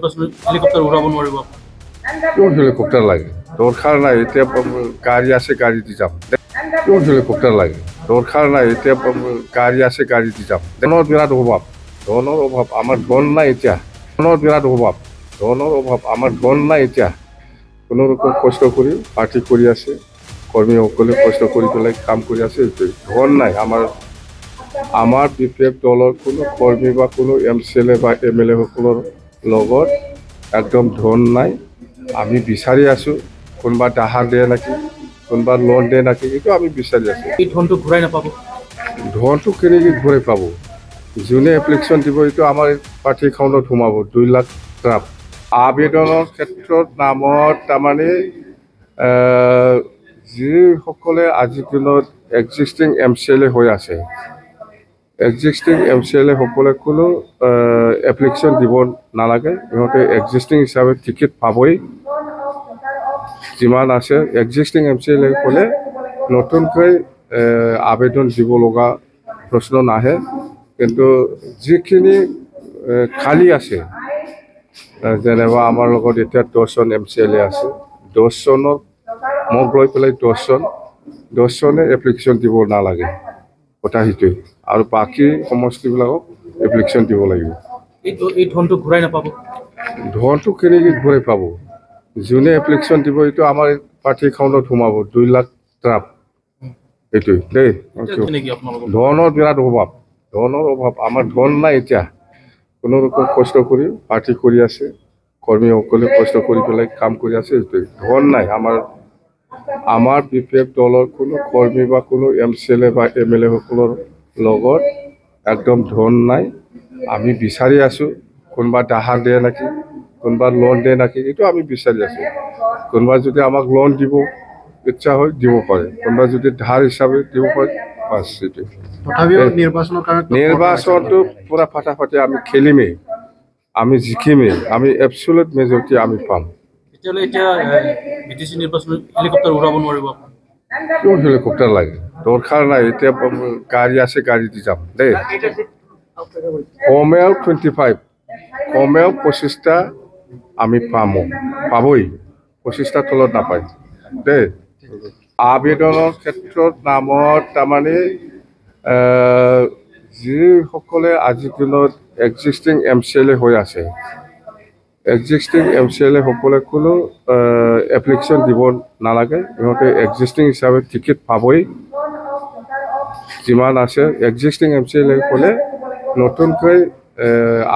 helicopter উৰাব নোৱাৰিব কিয় helicopter লাগে দৰকাৰ নাই এতিয়া গাড়ী আছে গাড়ী দি যাম কিয় হেলিকপ্টাৰ লাগে দৰকাৰ নাই এতিয়া গাড়ী আছে গাড়ী দি যাম ধনৰ বিৰাট অভাৱ আমাৰ ধন নাই এতিয়া ধনৰ বিৰাট আমাৰ ধন নাই এতিয়া কোনো ৰকম কষ্ট কৰি পাৰ্টি কৰি আছে কৰ্মীসকলে কষ্ট কৰি পেলাই কাম কৰি আছে ধন নাই আমাৰ বিপেফ দলৰ কোনো কৰ্মী বা কোনো MCLA বা MLA সকলৰ লগত একদম ধন নাই আমি বিচাৰি আছোঁ কোনোবা দাহাৰ দিয়ে নেকি কোনোবা লোন দিয়ে নেকি এইটো আমি বিচাৰি আছোঁ এই ধনটো ঘূৰাই নাপাব ধনটো কেনেকৈ ঘূৰাই পাব যোনে এপ্লিকেশ্যন দিব এইটো আমাৰ পাৰ্টি একাউণ্টত সোমাব 2 লাখ টকা আবেদনৰ ক্ষেত্ৰত নামত তাৰমানে যিসকলে আজিৰ দিনত এক্সিষ্টিং MCLA হৈ আছে এক্সিষ্টিং MCLA সকলে কোনো এপ্লিকেশ্যন দিব নালাগে সিহঁতে এক্সিষ্টিং হিচাপে টিকেট পাবই যিমান আছে এক্সিষ্টিং MCLA সকলে নতুনকৈ আবেদন দিব লগা প্ৰশ্ন নাহে কিন্তু যিখিনি খালী আছে যেনেবা আমাৰ লগত এতিয়া 10জন MCLA আছে 10জনৰ মোক লৈ পেলাই 10জনে এপ্লিকেশ্যন দিব নালাগে কথা সেইটোৱে আৰু বাকী সমষ্টিবিলাকক এপ্লিকেশ্যন দিব লাগিব এই ধনটো ঘূৰাই নাপাব ধনটো কেনেকৈ ঘূৰাই পাব যোনে এপ্লিকেশ্যন দিব এইটো আমাৰ পাৰ্টি একাউণ্টত সোমাব 2 লাখ টকা এইটোৱে দেই ধনৰ বিৰাট অভাৱ আমাৰ ধন নাই এতিয়া কোনো ৰকম কষ্ট কৰি পাৰ্টি কৰি আছে কৰ্মীসকলে কষ্ট কৰি পেলাই কাম কৰি আছে ধন নাই আমাৰ বিপেফ দলৰ কোনো কৰ্মী বা কোনো MCLA বা MLA সকলৰ লগত একদম ধন নাই আমি বিচাৰি আছোঁ কোনোবা দাহাৰ দিয়ে নেকি কোনোবা লোন দিয়ে নেকি এইটো আমি বিচাৰি আছোঁ কোনোবা যদি আমাক লোন দিব ইচ্ছা হয় দিব পাৰে কোনোবা যদি ধাৰ হিচাপে দিব পাৰে বাছ এইটো নিৰ্বাচনটো পূৰা ফাটাফাটি আমি খেলিমেই আমি জিকিমেই আমি এবছলুট মেজৰিটি আমি পাম তেতিয়াহ'লে এতিয়া BTC নিৰ্বাচনত হেলিকপ্টাৰ উৰাব নোৱাৰিব কিয় হেলিকপ্টাৰ লাগে দৰকাৰ নাই এতিয়া গাড়ী আছে গাড়ী দি যাম দেই কমেও 25টা আমি পাবই 25টা তলত নাপায় দেই আবেদনৰ ক্ষেত্ৰত নামত তাৰমানে যিসকলে আজিৰ দিনত এক্সিষ্টিং MCLA হৈ আছে এক্সিষ্টিং MCLA সকলে কোনো এপ্লিকেশ্যন দিব নালাগে সিহঁতে এক্সিষ্টিং হিচাপে টিকেট পাবই যিমান আছে এক্সিষ্টিং MCLA সকলে নতুনকৈ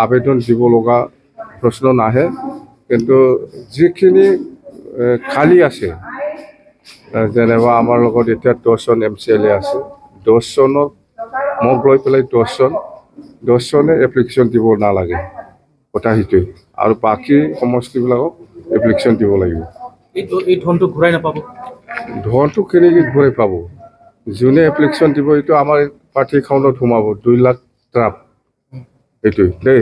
আবেদন দিব লগা প্ৰশ্ন নাহে কিন্তু যিখিনি খালী আছে যেনেবা আমাৰ লগত এতিয়া 10জন MCLA আছে 10জনৰ মোক লৈ পেলাই 10জনে এপ্লিকেশ্যন দিব নালাগে কথা সেইটোৱে আৰু বাকী সমষ্টিবিলাকক এপ্লিকেশ্যন দিব লাগিব এই ধনটো ঘূৰাই নাপাব ধনটো কেনেকৈ ঘূৰাই পাব যোনে এপ্লিকেশ্যন দিব এইটো আমাৰ পাৰ্টি একাউণ্টত সোমাব 2 লাখ টকা এইটোৱে দেই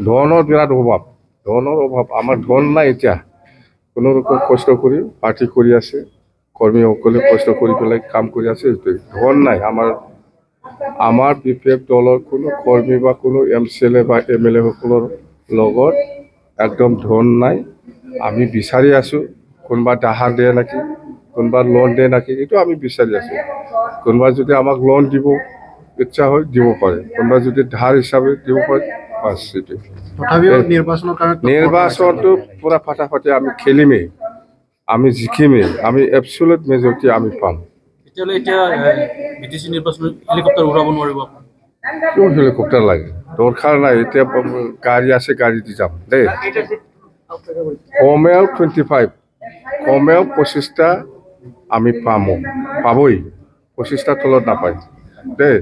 ধনৰ বিৰাট অভাৱ আমাৰ ধন নাই এতিয়া কোনো ৰকম কষ্ট কৰি পাৰ্টি কৰি আছে কৰ্মীসকলে কষ্ট কৰি পেলাই কাম কৰি আছে ধন নাই আমাৰ বিপেফ দলৰ কোনো কৰ্মী বা কোনো MCLA বা MLA সকলৰ লগত একদম ধন নাই আমি বিচাৰি আছোঁ কোনোবা দাহাৰ দিয়ে নেকি কোনোবা লোন দিয়ে নেকি এইটো আমি বিচাৰি আছোঁ কোনোবা যদি আমাক লোন দিব ইচ্ছা হয় দিব পাৰে কোনোবা যদি ধাৰ হিচাপে দিব পাৰে বাছ এইটো নিৰ্বাচনটো পূৰা ফাটাফাটি আমি খেলিমেই আমি জিকিমেই আমি এবছলুট মেজৰিটি আমি পাম তেতিয়াহ'লে এতিয়া BTC নিৰ্বাচনত হেলিকপ্টাৰ উৰাব নোৱাৰিব কিয় হেলিকপ্টাৰ লাগে দৰকাৰ নাই এতিয়া গাড়ী আছে গাড়ী দি যাম দেই কমেও 25টা আমি পাবই 25টা তলত নাপায় দেই